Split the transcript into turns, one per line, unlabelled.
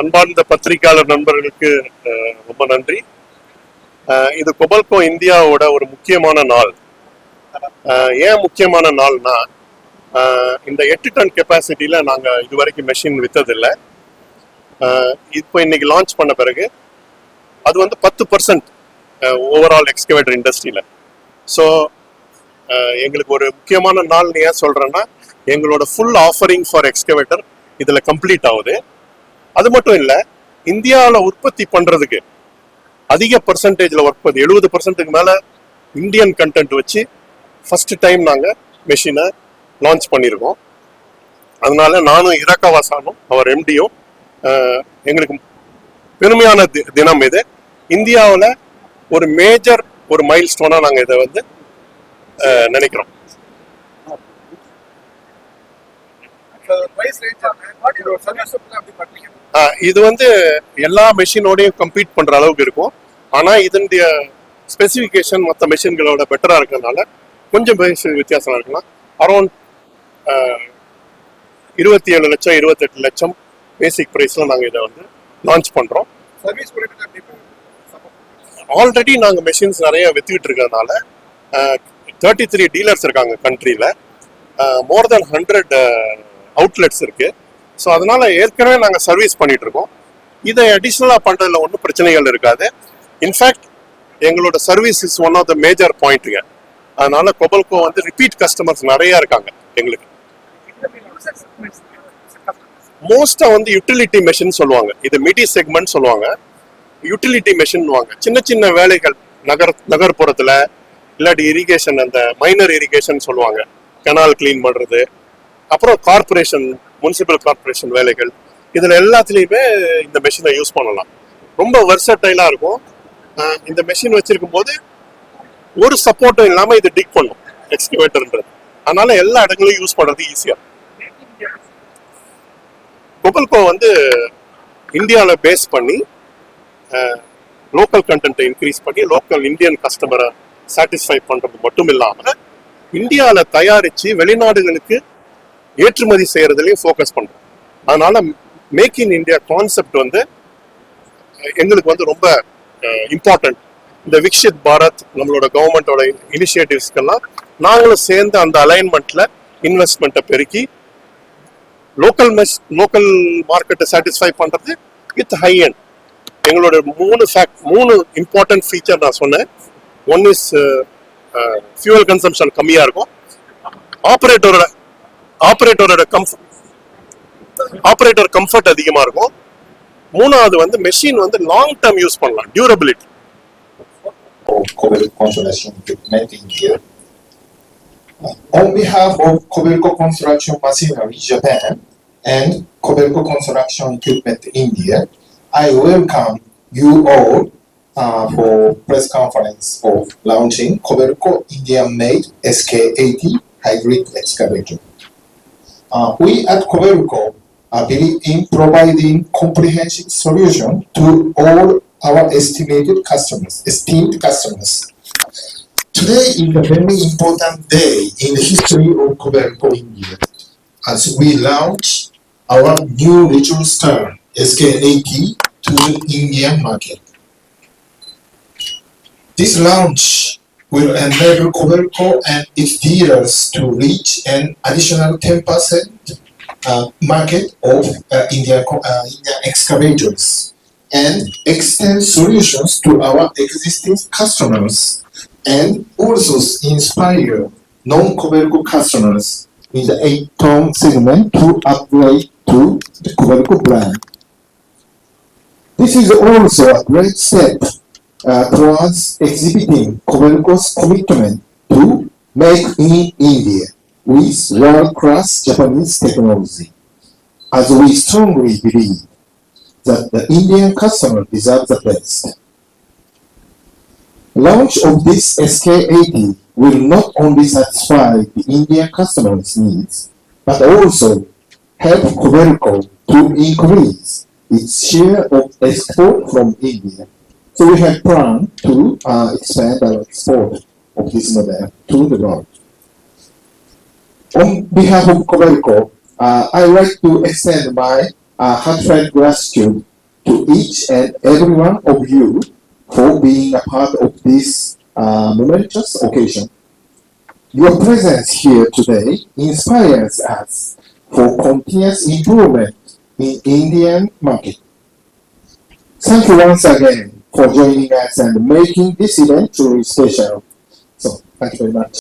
அன்பார்ந்த பத்திரிகையாளர் நண்பர்களுக்கு ரொம்ப நன்றி. இது கொபல்கோ இந்தியாவோட ஒரு முக்கியமான நாள். ஏன் முக்கியமான நாள்னா, இந்த 8 டன் கெப்பாசிட்டியில் நாங்கள் இது வரைக்கும் மெஷின் விற்றதில்லை. இப்போ இன்னைக்கு லான்ச் பண்ண பிறகு அது வந்து 10% ஓவரால் எக்ஸ்கவேட்டர் இண்டஸ்ட்ரியில். ஸோ எங்களுக்கு ஒரு முக்கியமான நாள்னு ஏன் சொல்கிறேன்னா, எங்களோட ஃபுல் ஆஃபரிங் ஃபார் எக்ஸ்கவேட்டர் இதில் கம்ப்ளீட் ஆகுது. அது மட்டும் இல்லை, இந்தியாவில் உற்பத்தி பண்ணுறதுக்கு அதிக பர்சன்டேஜில் ஒர்க் பண்ணுது. 70%க்கு மேலே இந்தியன் கண்டென்ட் வச்சு ஃபர்ஸ்ட் டைம் நாங்கள் மெஷினை லான்ச் பண்ணியிருக்கோம். அதனால நானும் இரக்கவாசானும் அவர் எம்டியும் எங்களுக்கு பெருமையான தினம் இது. இந்தியாவில் ஒரு மேஜர் ஒரு மைல் ஸ்டோனாக நாங்கள் இதை வந்து நினைக்கிறோம். இது வந்து எல்லா மெஷினோடையும் கம்பீட் பண்ற அளவுக்கு இருக்கும். ஆனா இதனுடைய ஸ்பெசிஃபிகேஷன் மற்ற மெஷின்களோட பெட்டரா இருக்கிறதுனால கொஞ்சம் வித்தியாசம் இருக்கலாம். அரௌண்ட் 27 லட்சம் 28 லட்சம் பேசிக் பிரைஸ்ல நாங்க இதை வந்து லான்ச் பண்றோம். ஆல்ரெடி நாங்க மெஷின்ஸ் நிறைய வித்துக்கிட்டு இருக்கிறதுனால 33 டீலர்ஸ் இருக்காங்க கண்ட்ரியில. மோர் தென் 100 அவுட்லெட்ஸ் இருக்கு. ஸோ அதனால ஏற்கனவே நாங்கள் சர்வீஸ் பண்ணிட்டு இருக்கோம். இதை அடிஷ்னலாக பண்ணுறதுல ஒன்றும் பிரச்சனைகள் இருக்காது. இன்ஃபேக்ட் எங்களோட service is one of the major பாயிண்ட்டுங்க. அதனால கொபல்கோ வந்து ரிப்பீட் கஸ்டமர்ஸ் நிறைய இருக்காங்க எங்களுக்கு. மோஸ்ட்டாக வந்து யூட்டிலிட்டி மெஷின் சொல்லுவாங்க, இது மிடி செக்மெண்ட் சொல்லுவாங்க. யூட்டிலிட்டி மெஷின் வாங்க, சின்ன சின்ன வேலைகள் நகர்ப்புறத்தில் இல்லாட்டி இரிகேஷன், அந்த மைனர் இரிகேஷன் சொல்லுவாங்க, கெனால் கிளீன் பண்ணுறது, அப்புறம் கார்பரேஷன் முனிசிபல் கார்பரேஷன் வேலைகள், இதில் எல்லாத்துலேயுமே இந்த மெஷினை யூஸ் பண்ணலாம். ரொம்ப வெர்சடைலாக இருக்கும். இந்த மெஷின் வச்சிருக்கும் போது ஒரு சப்போர்ட்டும் இல்லாமல் இது டிக் பண்ணும் எக்ஸ்கவேட்டர்ன்றது. அதனால எல்லா இடங்களையும் யூஸ் பண்ணுறது ஈஸியாக. கொபல்கோ வந்து இந்தியாவில் பேஸ் பண்ணி லோக்கல் கண்டென்ட்டை இன்க்ரீஸ் பண்ணி லோக்கல் இந்தியன் கஸ்டமரை சாட்டிஸ்ஃபை பண்ணுறது மட்டும் இல்லாமல் இந்தியாவில் தயாரித்து வெளிநாடுகளுக்கு ஏற்றுமதி செய்யறதுலையும் ஃபோக்கஸ் பண்றோம். அதனால மேக் இன் இந்தியா கான்செப்ட் வந்து எங்களுக்கு வந்து ரொம்ப இம்பார்ட்டன்ட். இந்த விக்ஷித் பாரத் நம்மளோட கவர்மெண்டோட இனிஷியேட்டிவ்ஸ்க்கெல்லாம் நாங்களும் சேர்ந்து அந்த அலைன்மெண்ட்ல இன்வெஸ்ட்மெண்ட்டை பெருக்கி லோக்கல் மார்க்கெட்டை சாட்டிஸ்ஃபை பண்றது வித் ஹை எண்ட். எங்களோட 3 இம்பார்ட்டன்ட் ஃபீச்சர் நான் சொன்னேன். ஒன் இஸ் ஃபியூவல் கன்சம்ஷன் கம்மியா இருக்கும், ஆப்ரேட்டர் கம்ஃபர்ட் அதிகமா இருக்கும். மூணாவது வந்து மெஷின் வந்து லாங் டர்ம் யூஸ் பண்ணலாம், durability.
Kobelco Construction Equipment India. On behalf of Kobelco Construction Machinery Japan and Kobelco Construction Equipment India, I welcome you all for press conference of launching Kobelco India-made SK80 hybrid excavator. We at Kobelco believe in providing comprehensive solution to all our esteemed customers. Today is a very important day in the history of Kobelco India as we launch our new regional star SK80 to the Indian market. This launch will enable Kobelco and its dealers to reach an additional 10% market of Indian excavators and extend solutions to our existing customers, and also inspire non-Kobelco customers in the 8-ton segment to upgrade to the Kobelco brand. This is also a great step towards exhibiting Kobelco's commitment to make in India with world-class Japanese technology, as we strongly believe that the Indian customer deserves the best. Launch of this SK80 will not only satisfy the Indian customers' needs, but also help Kobelco to increase its share of export from India. So we have planned to expand our export of this model to the world. On behalf of Kobelco, I would like to extend my heartfelt gratitude to each and every one of you for being a part of this momentous occasion. Your presence here today inspires us for continuous improvement in Indian market. Thank you once again for joining us and making this event truly special. So, thank you very much.